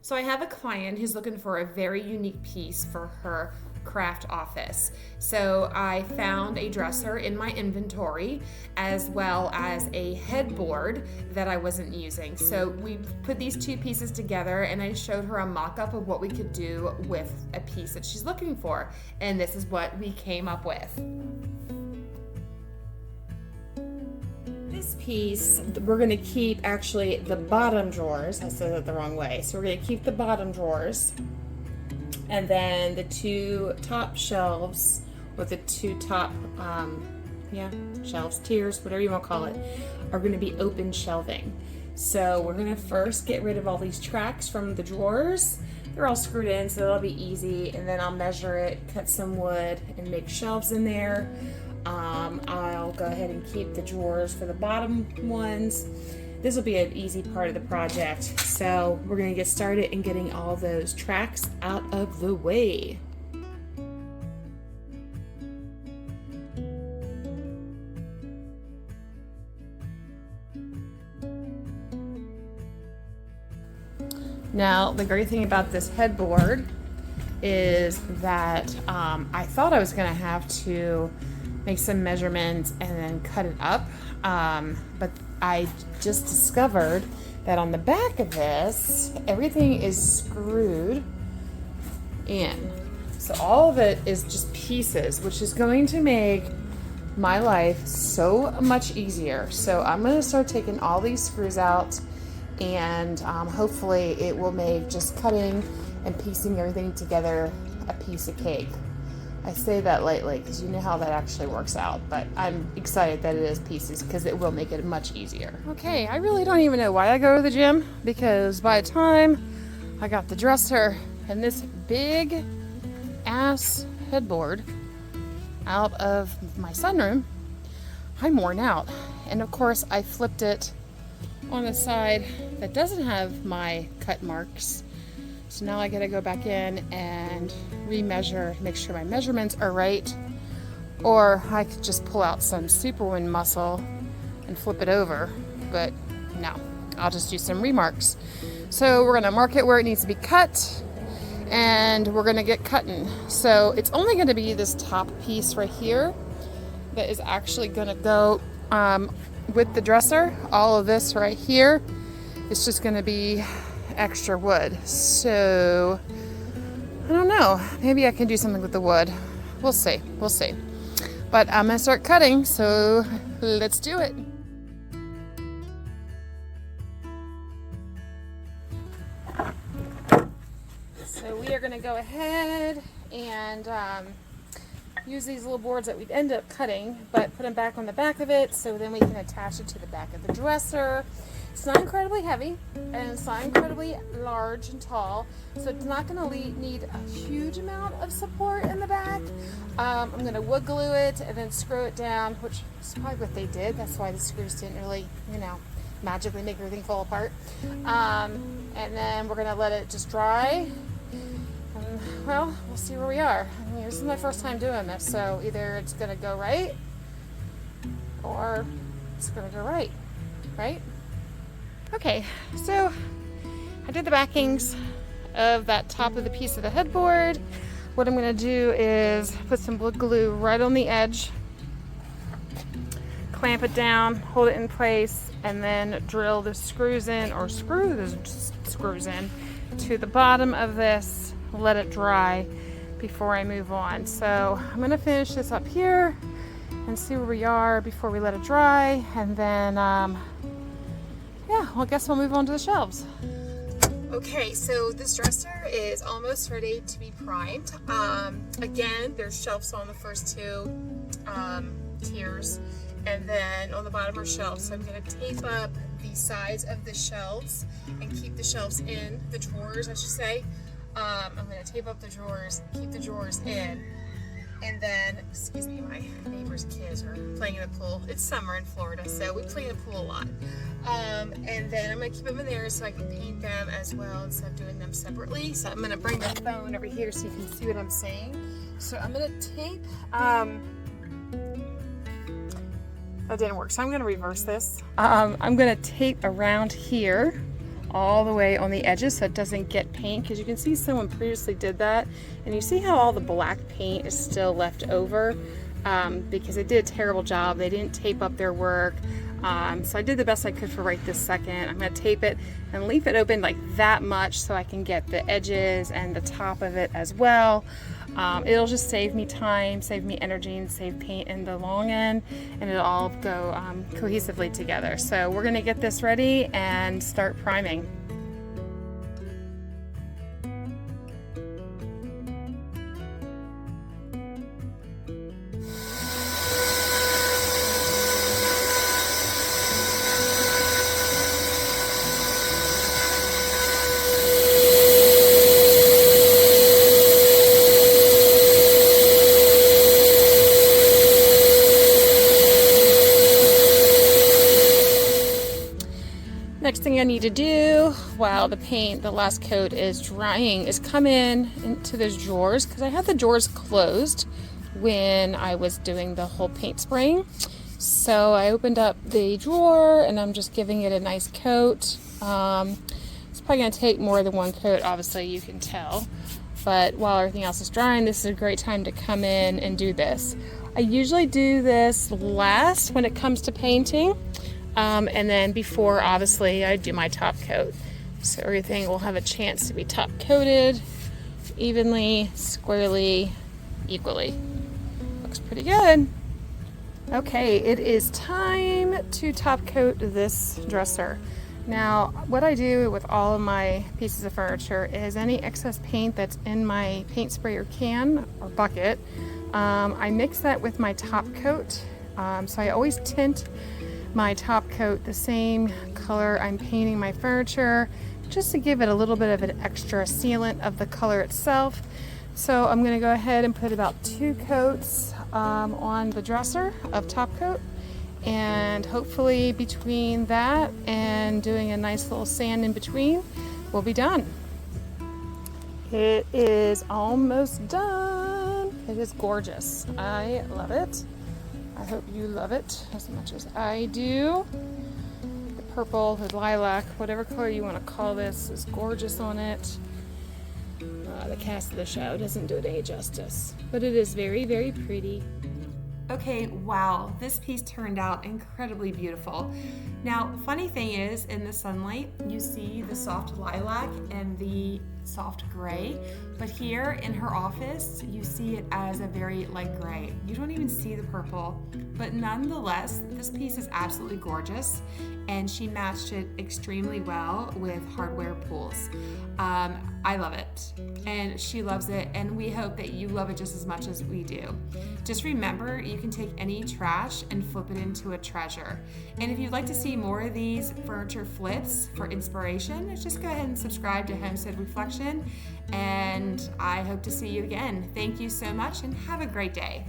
So I have a client who's looking for a very unique piece for her craft office. So I found a dresser in my inventory as well as a headboard that I wasn't using. So we put these two pieces together and I showed her a mock-up of what we could do with a piece that she's looking for. And this is what we came up with. This piece, we're going to keep actually the bottom drawers. I said it the wrong way. So we're going to keep the bottom drawers, and then the two top shelves, or the two top, shelves, tiers, whatever you want to call it, are going to be open shelving. So we're going to first get rid of all these tracks from the drawers. They're all screwed in, so that'll be easy. And then I'll measure it, cut some wood, and make shelves in there. I'll go ahead and keep the drawers for the bottom ones. This will be an easy part of the project. So we're going to get started in getting all those tracks out of the way. Now, the great thing about this headboard is that I thought I was going to have to make some measurements and then cut it up, but I just discovered that on the back of this, everything is screwed in. So all of it is just pieces, which is going to make my life so much easier. So I'm going to start taking all these screws out, and hopefully it will make just cutting and piecing everything together a piece of cake. I say that lightly because you know how that actually works out, but I'm excited that it is pieces because it will make it much easier. Okay, I really don't even know why I go to the gym, because by the time I got the dresser and this big ass headboard out of my sunroom, I'm worn out. And of course I flipped it on the side that doesn't have my cut marks. So now I gotta go back in and remeasure, make sure my measurements are right. Or I could just pull out some Superwoman muscle and flip it over. But no, I'll just do some remarks. So we're gonna mark it where it needs to be cut, and we're gonna get cutting. So it's only gonna be this top piece right here that is actually gonna go with the dresser. All of this right here is just gonna be extra wood. So I don't know, maybe I can do something with the wood. We'll see. But I'm gonna start cutting, so let's do it. So we are gonna go ahead and use these little boards that we'd end up cutting, but put them back on the back of it, so then we can attach it to the back of the dresser. It's not incredibly heavy, and it's not incredibly large and tall, so it's not going to need a huge amount of support in the back. I'm going to wood glue it and then screw it down, which is probably what they did. That's why the screws didn't really, magically make everything fall apart. And then we're going to let it just dry. And, well, we'll see where we are. I mean, this is my first time doing this, so either it's going to go right or it's going to go right? Okay, so I did the backings of that top of the piece of the headboard. What I'm going to do is put some wood glue right on the edge, clamp it down, hold it in place, and then drill the screws in, or screw the screws in to the bottom of this, let it dry before I move on. So I'm going to finish this up here and see where we are before we let it dry, and then I guess we'll move on to the shelves. Okay, so this dresser is almost ready to be primed. Again, there's shelves on the first two tiers, and then on the bottom are shelves. So I'm going to tape up the sides of the shelves and keep the shelves in, the drawers I should say. I'm going to tape up the drawers, keep the drawers in, and then, excuse me, my neighbor's kids are playing in the pool. It's summer in Florida, so we play in the pool a lot. And then I'm going to keep them in there so I can paint them as well instead of doing them separately. So I'm going to bring the phone over here so you can see what I'm saying. So I'm going to tape, that didn't work, so I'm going to reverse this. I'm going to tape around here all the way on the edges so it doesn't get paint, because you can see someone previously did that, and you see how all the black paint is still left over because they did a terrible job. They didn't tape up their work. So I did the best I could for right this second. I'm going to tape it and leave it open like that much so I can get the edges and the top of it as well. It'll just save me time, save me energy, and save paint in the long end, and it'll all go cohesively together. So we're going to get this ready and start priming. Next thing I need to do while the last coat is drying, is come into those drawers, because I had the drawers closed when I was doing the whole paint spraying. So I opened up the drawer and I'm just giving it a nice coat. It's probably going to take more than one coat, obviously, you can tell. But while everything else is drying, this is a great time to come in and do this. I usually do this last when it comes to painting. And then before, obviously, I do my top coat. So everything will have a chance to be top coated evenly, squarely, equally. Looks pretty good. Okay, it is time to top coat this dresser. Now, what I do with all of my pieces of furniture is any excess paint that's in my paint sprayer can or bucket, I mix that with my top coat. So I always tint my top coat the same color I'm painting my furniture, just to give it a little bit of an extra sealant of the color itself. So I'm going to go ahead and put about 2 coats on the dresser of top coat, and hopefully between that and doing a nice little sand in between, we'll be done. It is almost done. It is gorgeous. I love it. I hope you love it as much as I do. The purple, the lilac, whatever color you want to call this, is gorgeous on it. The cast of the shadow doesn't do it any justice, but it is very, very pretty. Okay, wow, this piece turned out incredibly beautiful. Now, funny thing is, in the sunlight, you see the soft lilac and the soft gray, but here in her office, you see it as a very light gray. You don't even see the purple, but nonetheless, this piece is absolutely gorgeous, and she matched it extremely well with hardware pools. I love it, and she loves it, and we hope that you love it just as much as we do. Just remember, you can take any trash and flip it into a treasure. And if you'd like to see more of these furniture flips for inspiration, just go ahead and subscribe to Homestead Reflection, and I hope to see you again. Thank you so much, and have a great day.